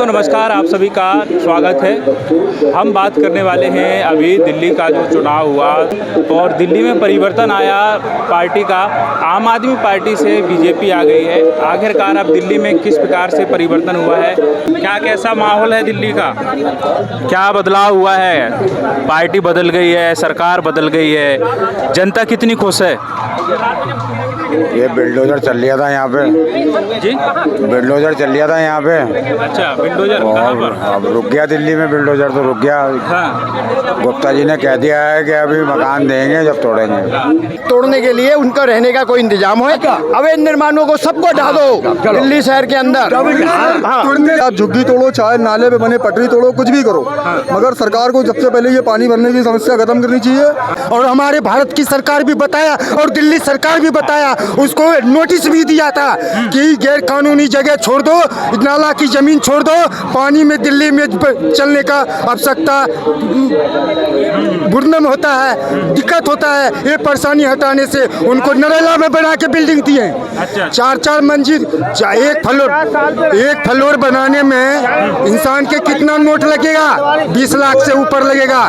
दोस्तों नमस्कार, आप सभी का स्वागत है। हम बात करने वाले हैं अभी दिल्ली का जो चुनाव हुआ और दिल्ली में परिवर्तन आया पार्टी का। आम आदमी पार्टी से बीजेपी आ गई है। आखिरकार अब दिल्ली में किस प्रकार से परिवर्तन हुआ है, क्या कैसा माहौल है दिल्ली का, क्या बदलाव हुआ है, पार्टी बदल गई है, सरकार बदल गई है, जनता कितनी खुश है? ये बिल्डोजर चल लिया था यहाँ पे जी, बिल्डोजर चल लिया था यहाँ पे। अच्छा, बिल्डोजर कहाँ और पर? अब रुक गया दिल्ली में, बिल्डोजर तो रुक गया। हाँ, गुप्ता जी ने कह दिया है कि अभी मकान देंगे जब तोड़ेंगे। तोड़ने के लिए उनका रहने का कोई इंतजाम हो। अवैध निर्माणों को सबको ढा दो दिल्ली शहर के अंदर। आप झुग्गी तोड़ो, चाहे नाले पे बने पटरी तोड़ो, कुछ भी करो, मगर सरकार को सबसे पहले ये पानी भरने की समस्या खत्म करनी चाहिए। और हमारे भारत की सरकार भी बताया और दिल्ली सरकार भी बताया, उसको नोटिस भी दिया था कि गैर कानूनी जगह छोड़ दो, नाला की जमीन छोड़ दो, पानी में दिल्ली में चलने का आवश्यकता बुरनम होता है, दिक्कत होता है। ये परेशानी हटाने से उनको नरेला में बना के बिल्डिंग दी है। 4-4 मंजिल, एक फ्लोर बनाने में इंसान के कितना नोट लगेगा? 20 लाख से ऊपर लगेगा।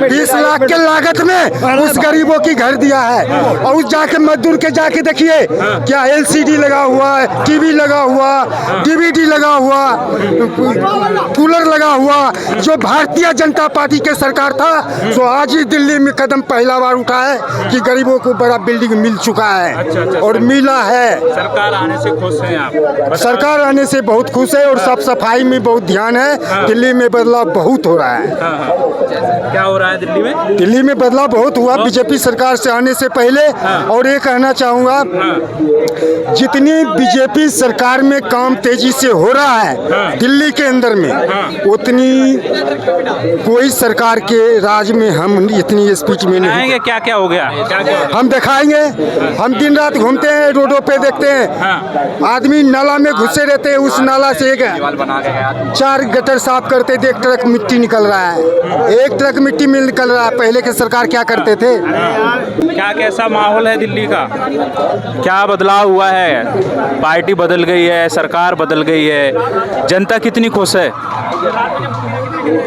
20 लाख के लागत में उस गरीबों की घर दिया है। और उस जाके मजदूर के जाके देखिए क्या LCD लगा हुआ है, टीवी लगा हुआ, DVD लगा हुआ, कूलर लगा हुआ। जो भारतीय जनता पार्टी के सरकार था, तो आज ही दिल्ली में कदम पहला बार उठा है कि गरीबों को बड़ा बिल्डिंग मिल चुका है। और मिला है। सरकार आने से खुश हैं आप? सरकार आने से बहुत खुश है और साफ सफाई में बहुत ध्यान है। दिल्ली में बदलाव बहुत हो रहा है। क्या हो रहा है दिल्ली में? दिल्ली में बदलाव बहुत हुआ बीजेपी सरकार से आने से पहले। और ये कहना चाहूँगा, जितनी बीजेपी सरकार में काम तेजी से हो रहा है दिल्ली के अंदर में, उतनी कोई सरकार के राज में हम इतनी स्पीच में नहीं। क्या क्या हो गया, क्या क्या? हम दिखाएंगे। हम दिन रात घूमते हैं, रोडों पे देखते हैं आदमी नाला में घुसे रहते हैं। उस नाला से 4 गटर साफ करते, एक ट्रक मिट्टी निकल रहा है, एक ट्रक मिट्टी में निकल रहा है। पहले के सरकार क्या करते थे? क्या कैसा माहौल है दिल्ली का, क्या बदलाव हुआ है, पार्टी बदल गई है, सरकार बदल गई है, जनता कितनी खुश है?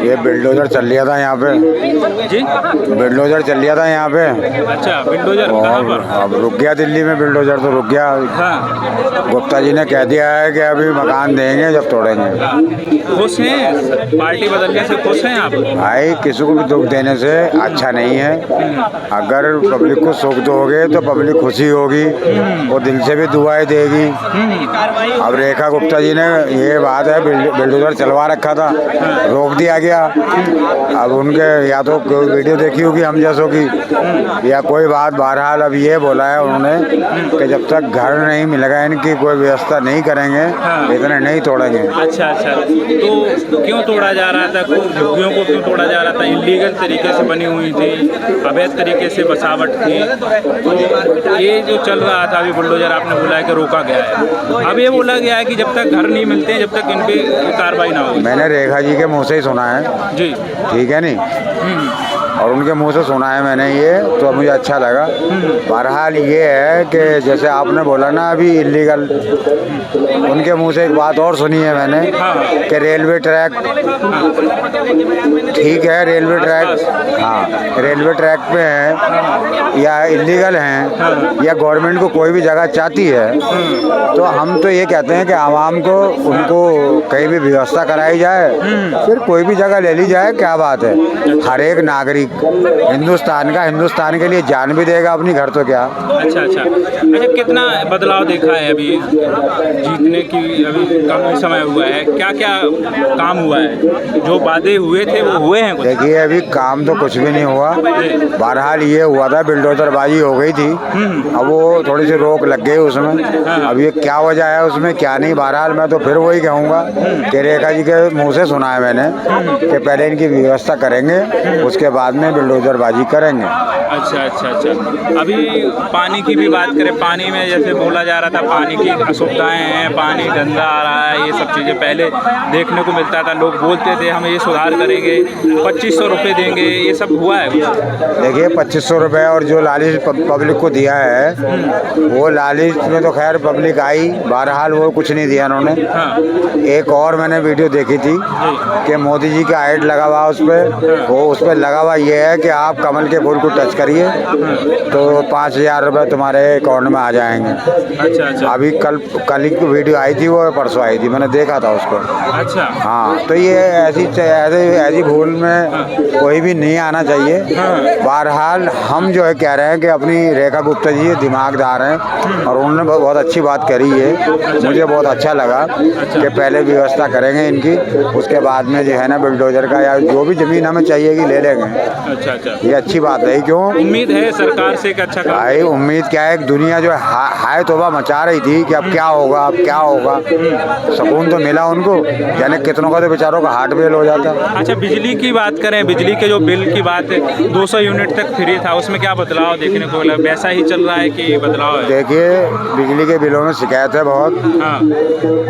ये बिल्डोजर चल लिया था यहाँ पे जी, बिल्डोजर चल लिया था यहाँ पे। अच्छा, बिल्डोजर कहाँ और पर? अब रुक गया दिल्ली में, बिल्डोजर तो रुक गया। हाँ, गुप्ता जी ने कह दिया है कि अभी मकान देंगे जब तोड़ेंगे। खुश हैं? पार्टी बदलने से खुश हैं आप? भाई, किसी को भी दुख देने से अच्छा नहीं है। अगर पब्लिक को सुख दोगे तो पब्लिक खुशी होगी और दिल से भी दुआएं देगी। अब रेखा गुप्ता जी ने ये बात है, बिल्डोजर चलवा रखा था, रोक दिया गया। अब उनके या तो वीडियो देखी होगी हम जैसों की, या कोई बात। बहरहाल अब ये बोला है उन्होंने कि जब तक घर नहीं मिलेगा, इनकी कोई व्यवस्था नहीं करेंगे, इतने नहीं तोड़ेंगे। अच्छा अच्छा, तो क्यों तोड़ा जा रहा था? झुग्गियों को क्यों तोड़ा जा रहा था? इलीगल तरीके से बनी हुई थी, अवैध तरीके से बसावट थी। तो ये जो चल रहा था अभी बुलडोजर, आपने बोला है कि रोका गया है। अब ये बोला गया है कि जब तक घर नहीं मिलते हैं, जब तक इनकी कार्रवाई ना हो। मैंने रेखा जी के मुँह से ही सुना है जी, ठीक है नहीं, और उनके मुंह से सुना है मैंने ये, तो मुझे अच्छा लगा। बहरहाल ये है कि जैसे आपने बोला ना अभी इलीगल, उनके मुंह से एक बात और सुनी है मैंने कि रेलवे ट्रैक, ठीक है रेलवे ट्रैक, हाँ रेलवे ट्रैक पे है या इलीगल हैं या गवर्नमेंट को कोई भी जगह चाहती है, तो हम तो ये कहते हैं कि आवाम को उनको कहीं भी व्यवस्था कराई जाए, फिर कोई भी जगह ले ली जाए, क्या बात है। हर एक नागरिक हिंदुस्तान का हिंदुस्तान के लिए जान भी देगा अपनी, घर तो क्या। अच्छा अच्छा अच्छा, कितना बदलाव देखा है अभी जीतने की? अभी कम समय हुआ है, क्या क्या काम हुआ है? जो वादे हुए थे वो हुए हैं? देखिए अभी काम तो कुछ भी नहीं हुआ। बहरहाल ये हुआ था, बिल्डोजरबाजी हो गई थी, अब वो थोड़ी सी रोक लग गई उसमें। अब ये क्या वजह है उसमें, क्या नहीं। बहरहाल मैं तो फिर वही कहूँगा कि रेखा जी के मुँह से सुना है मैंने कि पहले इनकी व्यवस्था करेंगे, उसके बाद बाद में बिल्डोजरबाजी करेंगे। अच्छा अच्छा अच्छा। अभी पानी की भी बात करें, पानी में जैसे बोला जा रहा था पानी की असुविधाएं हैं, पानी गंदा आ रहा है, ये सब चीज़ें पहले देखने को मिलता था, लोग बोलते थे हम ये सुधार करेंगे, 2500 रुपये देंगे, ये सब हुआ है कुछ? देखिए 2500 रुपये और जो लालच पब्लिक को दिया है वो लालच में तो खैर पब्लिक आई, बहरहाल वो कुछ नहीं दिया उन्होंने। हाँ। एक और मैंने वीडियो देखी थी कि मोदी जी का ऐड लगा हुआ उस पर, वो उस पर लगा हुआ ये है कि आप कमल के फूल को टच करिए तो 5000 रुपये तुम्हारे अकाउंट में आ जाएंगे। अच्छा अच्छा। अभी कल ही वीडियो आई थी, वो परसों आई थी, मैंने देखा था उसको। अच्छा। हाँ, तो ये ऐसी भूल में कोई भी नहीं आना चाहिए। बहरहाल हम जो है कह रहे हैं कि अपनी रेखा गुप्ता जी दिमागदार हैं और उन्होंने बहुत अच्छी बात करी है, मुझे बहुत अच्छा लगा कि पहले व्यवस्था करेंगे इनकी, उसके बाद में जो है ना बिल्डोजर का या जो भी ज़मीन हमें चाहिएगी ले लेंगे। अच्छा अच्छा। ये अच्छी बात है। क्यों उम्मीद है सरकार से एक अच्छा काम? भाई उम्मीद क्या है, दुनिया जो है हाय तौबा मचा रही थी कि अब क्या होगा, अब क्या होगा। सुकून तो मिला उनको, यानी कितनों का तो बेचारों का हार्ट फेल हो जाता। अच्छा, बिजली की बात करें, बिजली के जो बिल की बात है 200 यूनिट तक फ्री था, उसमें क्या बदलाव देखने को मिला? वैसा ही चल रहा है कि बदलाव है? देखिए बिजली के बिलों में शिकायत है बहुत। हाँ।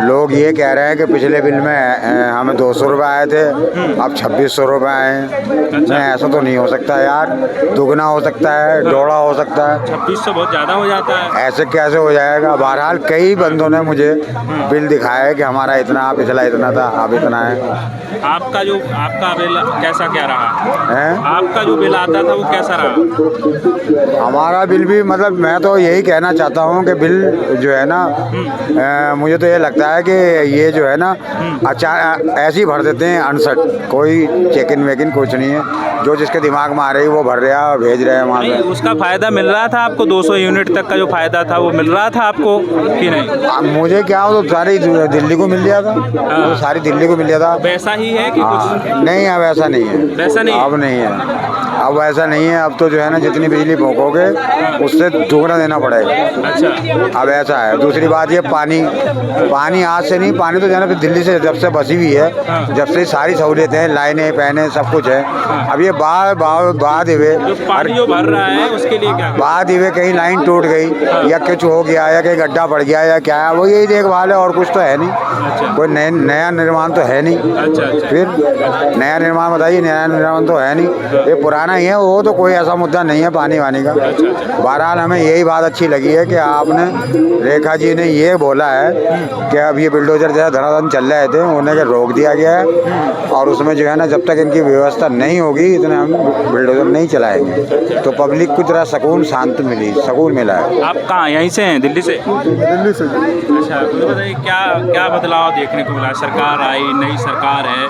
लोग ये कह रहे हैं कि पिछले बिल में हमें 200 रुपये आए थे, अब 2600 रुपये आए हैं। नहीं, ऐसा तो नहीं हो सकता यार, दुगना हो सकता है, डोड़ा हो सकता है। 2600 बहुत ज़्यादा हो जाता है। ऐसे कैसे हो जाएगा? बहरहाल कई बंदों ने मुझे बिल दिखाया है कि हमारा इतना, पिछला इतना था, अब इतना है। आपका बिल कैसा क्या रहा हैं? आपका जो बिल आता था वो कैसा रहा? हमारा बिल भी मतलब मैं तो यही कहना चाहता हूँ कि बिल जो है ना मुझे तो ये लगता है कि ये जो है ना अच्छा ऐसे ही भर देते हैं अनसट, कोई चेकिन वेकिन कुछ नहीं है, जो जिसके दिमाग में आ रही है वो भर रहा है, भेज रहे हैं वहाँ नहीं, पे। उसका फ़ायदा मिल रहा था आपको? 200 यूनिट तक का जो फ़ायदा था वो मिल रहा था आपको कि नहीं? अब मुझे क्या हो, तो सारी दिल्ली को मिल गया था, तो सारी दिल्ली को मिल गया था। वैसा ही है कि कुछ? नहीं, अब ऐसा नहीं है, वैसा नहीं? अब नहीं है, अब ऐसा नहीं है। अब तो जो है ना जितनी बिजली फूकोगे उससे दोगुना देना पड़ेगा। अच्छा। अब ऐसा है। दूसरी बात ये पानी आज से नहीं, पानी तो जो है ना दिल्ली से जब से बसी हुई है, जब से सारी सहूलियतें, लाइनें पैने सब कुछ है। अब ये बाद हुए पानी जो भर रहा है उसके लिए क्या? बाद हुए कहीं लाइन टूट गई या कुछ हो गया या कहीं गड्ढा पड़ गया या क्या है, वो यही देखभाल है और कुछ तो है नहीं। कोई नया निर्माण तो है नहीं। अच्छा। फिर नया निर्माण बताइए, नया निर्माण तो है नहीं, ये पुराना ही है। वो तो कोई ऐसा मुद्दा नहीं है पानी वानी का। बहरहाल हमें यही बात अच्छी लगी है कि आपने, रेखा जी ने ये बोला है कि अब ये बिल्डोजर जैसा धड़ाधड़ चल रहे थे, उन्हें रोक दिया गया है और उसमें जो है ना जब तक इनकी व्यवस्था नहीं होगी इतने हम बिल्डोजर नहीं चलाएंगे। तो पब्लिक को जरा सुकून सुकून मिला है। आप कहाँ, यहीं से हैं? दिल्ली से? दिल्ली से। अच्छा, तो बताइए क्या बदलाव देखने को मिला? सरकार आई, नई सरकार है,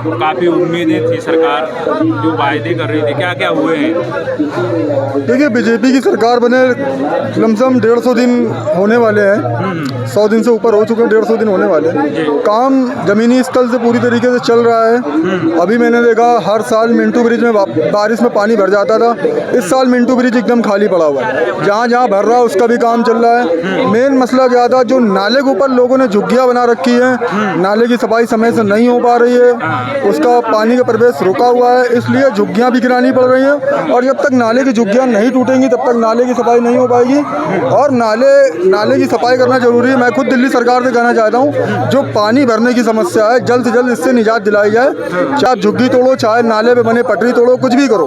तो काफ़ी उम्मीदें थी, सरकार जो वायदे कर रही थी, क्या क्या हुए हैं? देखिए बीजेपी की सरकार बने लमसम 150 दिन होने वाले हैं, 100 दिन से ऊपर हो चुके हैं, 150 दिन होने वाले हैं। काम जमीनी स्तर से पूरी तरीके से चल रहा है। अभी मैंने देखा हर साल मिंटू ब्रिज में बारिश में पानी भर जाता था, इस साल मिंटू ब्रिज एकदम खाली पड़ा हुआ है। जहाँ जहाँ भर रहा है उसका भी काम चल रहा है। मेन मसला क्या था, जो नाले के ऊपर लोगों ने झुग्गियाँ बना रखी है, नाले की सफाई समय से नहीं हो पा रही है, उसका पानी का प्रवेश रुका हुआ है, इसलिए झुग्गियाँ भी गिरानी पड़ रही हैं। और जब तक नाले की झुग्गियाँ नहीं टूटेंगी तब तक नाले की सफाई नहीं हो पाएगी। और नाले की सफाई करना जरूरी है। मैं खुद दिल्ली सरकार से कहना चाहता हूँ, जो पानी भरने की समस्या है जल्द से जल्द इससे निजात दिलाई जाए। चाहे झुग्गी तोड़ो, चाहे नाले पे बने पटरी तोड़ो, कुछ भी करो,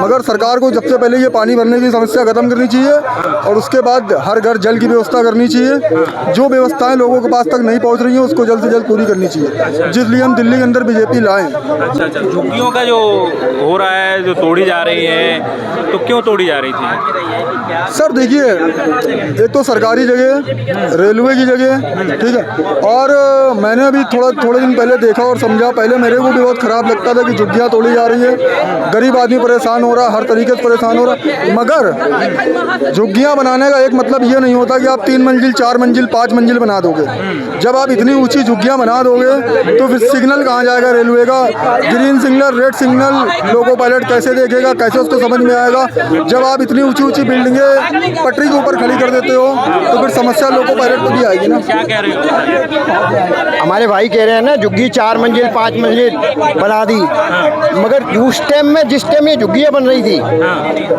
मगर सरकार को सबसे पहले ये पानी भरने की समस्या खत्म करनी चाहिए और उसके बाद हर घर जल की व्यवस्था करनी चाहिए। जो व्यवस्थाएं लोगों के पास तक नहीं पहुँच रही हैं उसको जल्द से जल्द पूरी करनी चाहिए, जिसलिए हम दिल्ली के अंदर बीजेपी लाएं। अच्छा अच्छा। झुग्गियों का जो हो रहा है, जो तोड़ी जा रही है, तो क्यों तोड़ी जा रही थी? सर देखिए, एक तो सरकारी जगह है, रेलवे की जगह है, ठीक है। और मैंने अभी थोड़े दिन पहले देखा और समझा। पहले मेरे को भी बहुत ख़राब लगता था कि झुग्गियाँ तोड़ी जा रही है, गरीब आदमी परेशान हो रहा है, हर तरीके से परेशान हो रहा है। मगर झुग्गियाँ बनाने का एक मतलब ये नहीं होता कि आप 3 मंजिल 4 मंजिल 5 मंजिल बना दोगे। जब आप इतनी ऊँची झुग्गियाँ बना दोगे तो फिर सिग्नल कहाँ जाएगा रेलवे का? Green signal, red signal loco pilot कैसे देखेगा, कैसे उसको समझ में आएगा? जब आप इतनी ऊंची ऊंची बिल्डिंगें पटरी के ऊपर खड़ी कर देते हो तो फिर समस्या लोको पायलट को भी आएगी ना। क्या कह रहे हो? हमारे भाई कह रहे हैं ना झुग्गी 4 मंजिल 5 मंजिल बना दी, मगर उस टाइम में, जिस टाइम ये झुग्गियाँ बन रही थी,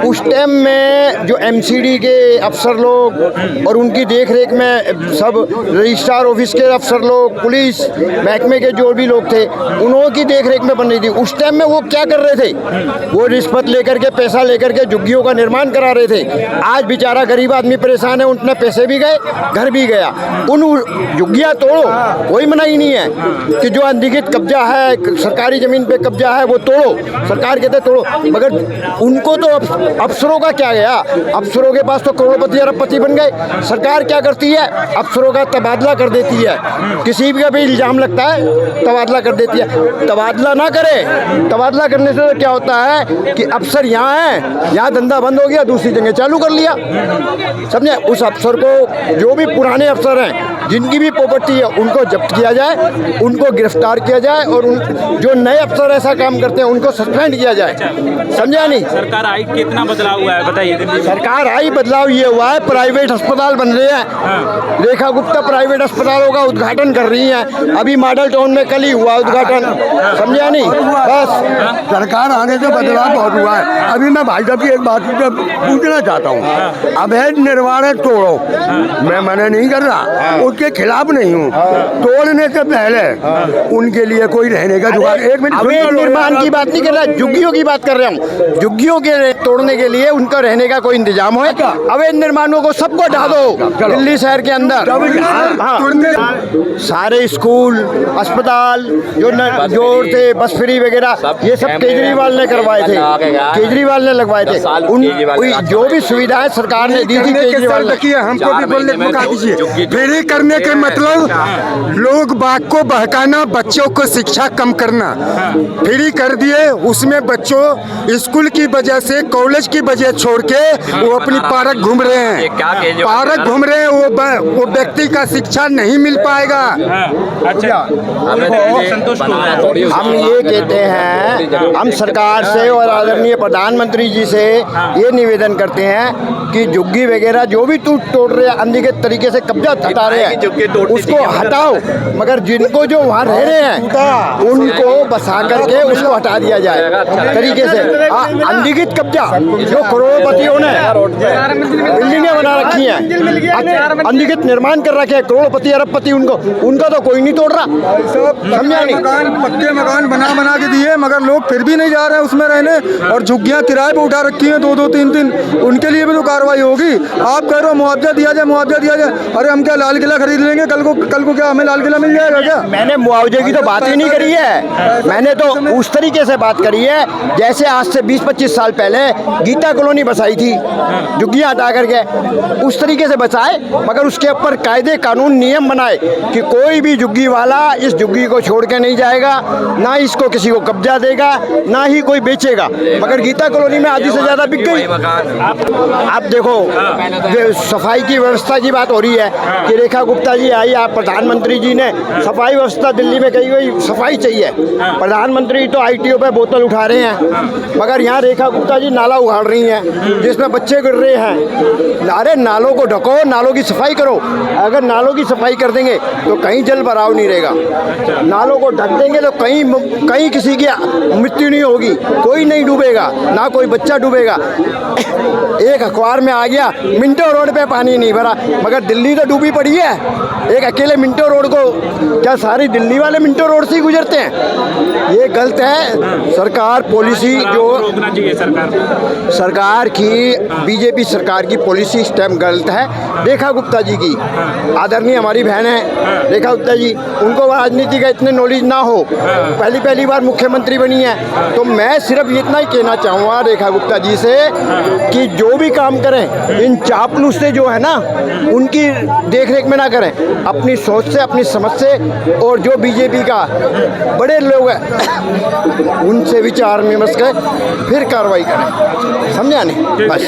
उस टाइम में जो एमसीडी के अफसर लोग और उनकी देख रेख में सब रजिस्ट्रार ऑफिस के अफसर लोग, पुलिस महकमे के जो भी लोग थे, उन्हों की देख रेख में बन रही थी। उस टाइम में वो क्या कर रहे थे, वो रिश्वत लेकर के, पैसा लेकर के झुग्गियों का निर्माण करा रहे थे। आज बेचारा गरीब आदमी परेशान है, उनके पैसे भी गए, घर भी गया। उन झुग्गियाँ तोड़ो, कोई मनाही नहीं है कि जो अधिकृत कब्जा है, सरकारी ज़मीन पे कब्जा है, वो तोड़ो। सरकार कहते तोड़ो, मगर उनको तो अफसरों का क्या गया, अफसरों के पास तो करोड़पति अरबपति बन गए। सरकार क्या करती है, अफसरों का तबादला कर देती है। किसी का भी इल्ज़ाम लगता है, तबादला कर देती है। तबादला ना करे, तबादला करने से तो क्या होता है कि अफसर यहाँ है, यहाँ धंधा बंद हो गया, दूसरी जगह चालू कर लिया। समझे, उस अफसर को, जो भी पुराने अफसर हैं जिनकी भी प्रॉपर्टी है, उनको जब्त किया जाए, उनको गिरफ्तार किया जाए, और उन जो नए अफसर ऐसा काम करते हैं उनको सस्पेंड किया जाए। समझा नहीं? सरकार आई, कितना बदलाव हुआ है बताइए दिल्ली में? सरकार आई, बदलाव ये हुआ है, प्राइवेट अस्पताल बन रहे हैं। रेखा गुप्ता प्राइवेट अस्पतालों का उद्घाटन कर रही हैं। अभी मॉडल टाउन में कल ही हुआ उद्घाटन। समझा नहीं? बस सरकार आने से बदलाव बहुत हुआ है। अभी मैं भाई साहब की एक बात पूछना चाहता हूँ, अवैध निर्माण तोड़ो, मैं मना नहीं कर रहा, उसके खिलाफ नहीं हूँ। तोड़ने से पहले उनके लिए कोई रहने का जुगाड़, एक मिनट, अवैध निर्माण की बात नहीं कर रहा, झुग्गियों की बात कर रहा हूँ। झुग्गियों के तोड़ने के लिए उनका रहने का कोई इंतजाम हो। अवैध निर्माणों को सबको ढा दो दिल्ली शहर के अंदर। हाँ, सारे स्कूल, अस्पताल जो थे, बस फ्री वगैरह, ये सब केजरीवाल ने करवाए थे, केजरीवाल ने लगवाए थे। उन जो भी सुविधाएं सरकार ने दी थी, केजरीवाल ने। हमको भी बोलने को मौका दीजिए। फ्री करने के मतलब लोग बाग को बहकाना, बच्चों को शिक्षा कम करना। फ्री कर दिए, उसमें बच्चों स्कूल की वजह से, कॉलेज की वजह छोड़ के वो अपनी पार्क घूम रहे हैं, पार्क घूम रहे हैं। वो व्यक्ति का शिक्षा नहीं मिल पाएगा। अच्छा, हम ये कहते हैं, हम सरकार से और आदरणीय प्रधानमंत्री जी से ये निवेदन करते हैं कि झुग्गी वगैरह जो भी तोड़ रहे हैं, अधिकृत तरीके से कब्जा हटा रहे हैं, उसको हटाओ, मगर जिनको जो वहाँ रह रहे हैं उनको बसा करके उसको हटा दिया जाए तरीके से। अधिकृत कब्जा जो करोड़पतियों ने बिल्डिंगें बना रखी हैं, अधिकृत निर्माण कर रखे हैं, करोड़पति अरबपति, उनका तो कोई नहीं तोड़ रहा। समझा नहीं? पक्के मकान बना के दिए, मगर लोग फिर भी नहीं जा रहे हैं उसमें रहने, और झुग्गियाँ किराए पे उठा रखी हैं 2-2, 3-3। उनके लिए भी तो कार्रवाई होगी। आप कह रहे हो मुआवजा दिया जाए, मुआवजा दिया जाए। अरे हम क्या लाल किला खरीद लेंगे कल को क्या हमें लाल किला मिल जाएगा क्या? मैंने मुआवजे की तो बात ही नहीं करी है, मैंने तो उस तरीके से बात करी है जैसे आज से 20-25 साल पहले गीता कॉलोनी बसाई थी, झुग्गियाँ हटा करके, उस तरीके से बसाए, मगर उसके ऊपर कायदे कानून नियम बनाए कि कोई भी झुग्गी वाला इस झुग्गी को छोड़ के नहीं जाएगा, ना इसको किसी को कब्जा देगा, ना ही कोई बेचेगा। मगर गीता कॉलोनी में आधी से ज़्यादा बिक गई। आप देखो, सफाई की व्यवस्था की बात हो रही है कि रेखा गुप्ता जी आई, आप प्रधानमंत्री जी ने सफाई व्यवस्था दिल्ली में कही गई, सफाई चाहिए। प्रधानमंत्री तो ITO पे बोतल उठा रहे हैं, मगर यहाँ रेखा गुप्ता जी नाला उखाड़ रही हैं जिसमें बच्चे गिर रहे हैं। अरे नालों को ढको, नालों की सफाई करो। अगर नालों की सफाई कर देंगे तो कहीं जल भराव नहीं रहेगा, नालों को ढक देंगे तो कहीं किसी की मृत्यु नहीं होगी, कोई नहीं डूबेगा, ना कोई बच्चा डूबेगा। एक अखबार में आ गया मिंटो रोड पे पानी नहीं भरा, मगर दिल्ली तो डूबी पड़ी है। एक अकेले मिंटो रोड को, क्या सारी दिल्ली वाले मिंटो रोड से ही गुजरते हैं? ये गलत है। सरकार पॉलिसी जो रोकना चाहिए सरकार की, बीजेपी सरकार की पॉलिसी इस टाइम गलत है। रेखा गुप्ता जी की, आदरणीय हमारी बहन है रेखा गुप्ता जी, उनको राजनीति का इतने नॉलेज ना हो, पहली बार मुख्यमंत्री बनी है, तो मैं सिर्फ इतना ही कहना चाहूँगा रेखा गुप्ता जी से कि जो भी काम करें, इन चापलूस से जो है ना, उनकी देख रेख में ना करें, अपनी सोच से, अपनी समझ से, और जो बीजेपी का बड़े लोग हैं उनसे विचार विमर्श करें, फिर कार्रवाई करें। समझा नहीं? बस।